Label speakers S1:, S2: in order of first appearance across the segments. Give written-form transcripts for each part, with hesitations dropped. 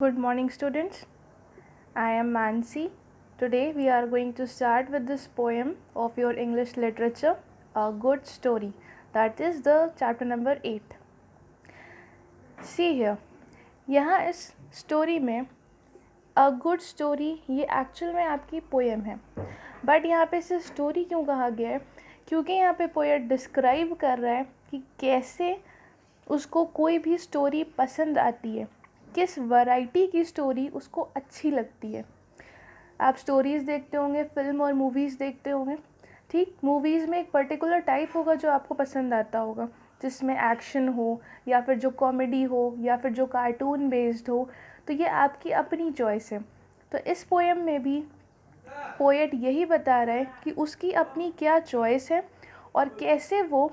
S1: Good morning, students. I am Mansi. Today we are going to start with this poem of your English literature, A Good Story. That is the chapter number 8. See here. यहाँ इस story में अ good story ये actual में आपकी poem है, but यहाँ पे इसे स्टोरी क्यों कहा गया है? क्योंकि यहाँ पे पोएट डिस्क्राइब कर रहा है कि कैसे उसको कोई भी स्टोरी पसंद आती है, किस वैरायटी की स्टोरी उसको अच्छी लगती है। आप स्टोरीज़ देखते होंगे, फिल्म और मूवीज़ देखते होंगे, ठीक। मूवीज़ में एक पर्टिकुलर टाइप होगा जो आपको पसंद आता होगा, जिसमें एक्शन हो या फिर जो कॉमेडी हो या फिर जो कार्टून बेस्ड हो, तो ये आपकी अपनी चॉइस है। तो इस पोएम में भी पोएट यही बता रहा है कि उसकी अपनी क्या चॉइस है और कैसे वो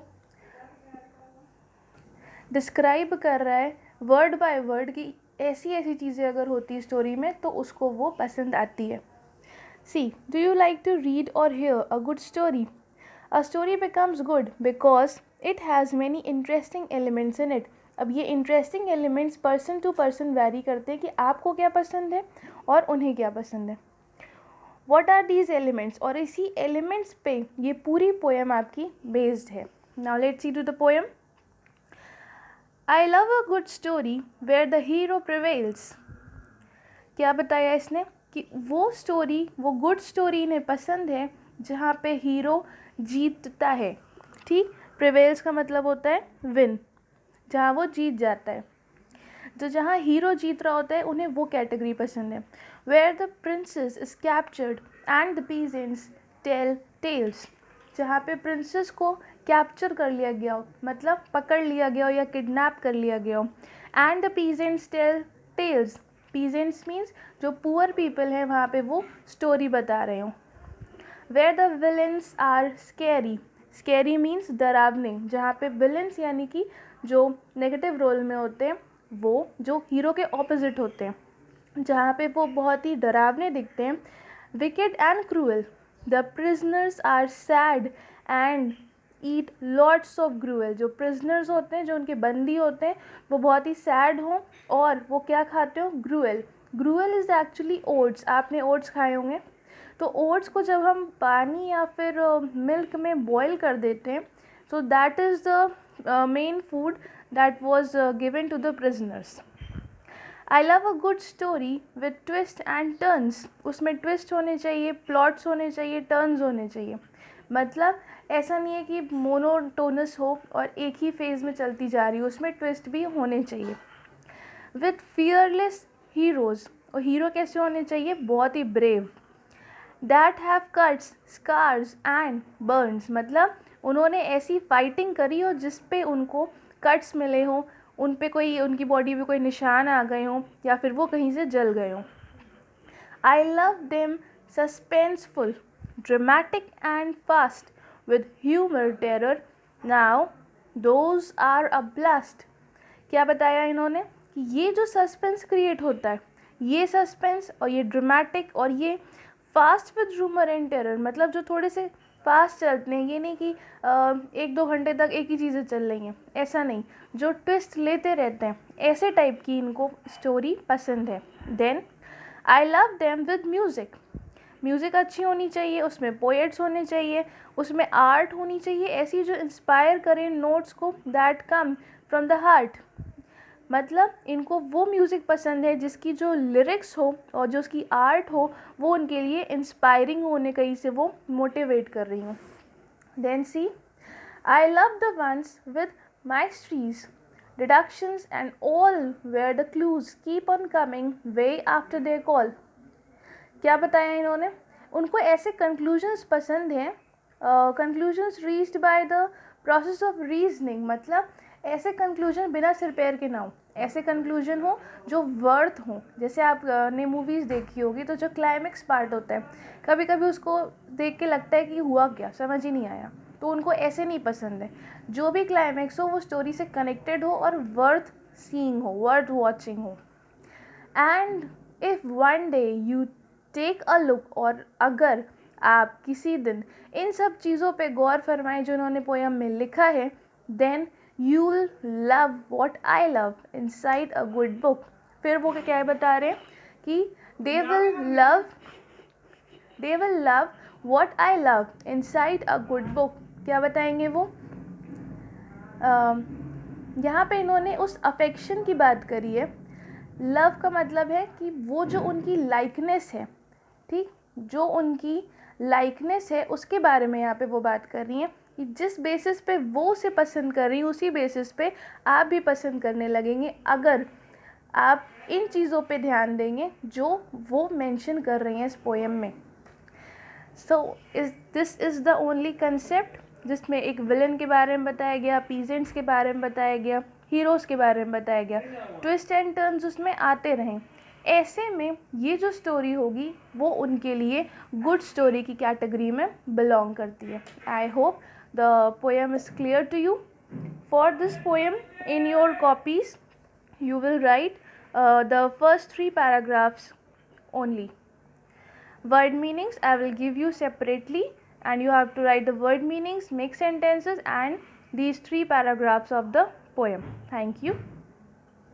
S1: डिस्क्राइब कर रहा है वर्ड बाय वर्ड कि ऐसी ऐसी चीज़ें अगर होती स्टोरी में तो उसको वो पसंद आती है। See, do you like to read or hear a good story? A story becomes good because it has many interesting elements in it. अब ये interesting elements person to person vary करते हैं कि आपको क्या पसंद है और उन्हें क्या पसंद है। What are these elements? और इसी एलिमेंट्स पे ये पूरी पोएम आपकी बेस्ड है। Now let's see to the poem. I love a good story where the hero prevails. क्या बताया इसने कि वो स्टोरी, वो गुड स्टोरी इन्हें पसंद है जहाँ पे हीरो जीतता है, ठीक। प्रिवेल्स का मतलब होता है विन, जहाँ वो जीत जाता है। तो जहाँ हीरो जीत रहा होता है उन्हें वो कैटेगरी पसंद है। Where the princess is captured and the peasants tell tales, जहाँ पे प्रिंसेस को कैप्चर कर लिया गया हो, मतलब पकड़ लिया गया हो या किडनैप कर लिया गया हो। And the peasants tell tales, peasants means जो पुअर पीपल हैं, वहाँ पे वो स्टोरी बता रहे हो। Where the villains are scary, scary means डरावने, जहाँ पे विलन्स यानी कि जो नेगेटिव रोल में होते हैं, वो जो हीरो के ऑपोजिट होते हैं, जहाँ पे वो बहुत ही डरावने दिखते हैं। Wicked and cruel, the prisoners are sad and eat lots of gruel, जो प्रिजनर्स होते हैं, जो उनके बंदी होते हैं, वो बहुत ही सैड हों और वो क्या खाते हो? ग्रूअल। ग्रूअल इज़ एक्चुअली ओट्स, आपने ओट्स खाए होंगे। तो ओट्स को जब हम पानी या फिर मिल्क में बॉईल कर देते हैं, so that is the main food that was given to the prisoners. I love a good story with twist and turns, उसमें ट्विस्ट होने चाहिए, प्लॉट्स होने चाहिए, टर्न्स होने चाहिए। मतलब ऐसा नहीं है कि मोनोटोनस हो और एक ही फेज में चलती जा रही हो, उसमें ट्विस्ट भी होने चाहिए। विथ फियरलेस हीरोज़, और हीरो कैसे होने चाहिए? बहुत ही brave. That have cuts scars and burns, मतलब उन्होंने ऐसी फाइटिंग करी हो जिस पे उनको कट्स मिले हों, उन पे कोई, उनकी बॉडी पे कोई निशान आ गए हों या फिर वो कहीं से जल गए हों। I love them suspenseful, dramatic and fast with humour terror, now those are a blast. क्या बताया इन्होंने कि ये जो सस्पेंस क्रिएट होता है, ये सस्पेंस और ये ड्रामेटिक और ये fast with humour and terror, मतलब जो थोड़े से फास्ट चलते हैं, ये नहीं कि एक दो घंटे तक एक ही चीज़ें चल रही हैं, ऐसा नहीं, जो ट्विस्ट लेते रहते हैं, ऐसे टाइप की इनको स्टोरी पसंद है। Then I love them with music, music अच्छी होनी चाहिए, उसमें पोएट्स होने चाहिए, उसमें आर्ट होनी चाहिए ऐसी जो इंस्पायर करें नोट्स को, that come from the heart. मतलब इनको वो म्यूज़िक पसंद है जिसकी जो लिरिक्स हो और जो उसकी आर्ट हो वो उनके लिए इंस्पायरिंग होने, कहीं से वो मोटिवेट कर रही हूँ। Then see, I love the ones with mysteries, deductions and all where the clues keep on coming way after their call. क्या बताया इन्होंने? उनको ऐसे कंक्लूजन्स पसंद हैं, conclusions reached by the process of reasoning, मतलब ऐसे कंक्लूजन बिना सिर पैर के ना हो, ऐसे कंक्लूजन हो जो वर्थ हो। जैसे आपने मूवीज़ देखी होगी तो जो क्लाइमेक्स पार्ट होता है, कभी कभी उसको देख के लगता है कि हुआ क्या, समझ ही नहीं आया, तो उनको ऐसे नहीं पसंद है। जो भी क्लाइमेक्स हो वो स्टोरी से कनेक्टेड हो और वर्थ सीइंग हो, वर्थ वॉचिंग हो। And if one day you take a look, और अगर आप किसी दिन इन सब चीज़ों पे गौर फरमाएं जो उन्होंने पोएम में लिखा है, then you'll love what I love inside a good book फिर वो क्या बता रहे हैं कि they will love what I love inside a good book. क्या बताएंगे वो? यहाँ पे इन्होंने उस अफेक्शन की बात करी है। लव का मतलब है कि वो जो उनकी लाइकनेस है, ठीक, जो उनकी लाइकनेस है उसके बारे में यहाँ पे वो बात कर रही हैं कि जिस बेसिस पे वो उसे पसंद कर रही हैं उसी बेसिस पे आप भी पसंद करने लगेंगे अगर आप इन चीज़ों पे ध्यान देंगे जो वो मेंशन कर रही हैं इस पोएम में। So this is the only concept जिसमें एक विलन के बारे में बताया गया, पीजेंट्स के बारे में बताया गया, हीरोज़ के बारे में बताया गया, ट्विस्ट एंड टर्न्स उसमें आते रहें। ऐसे में ये जो स्टोरी होगी वो उनके लिए गुड स्टोरी की कैटेगरी में बिलोंग करती है। I hope the poem is clear to you. For this poem in your copies you will write the first 3 paragraphs only. Word meanings I will give you separately, and you have to write the word meanings, make sentences, and these 3 paragraphs of the poem. Thank you.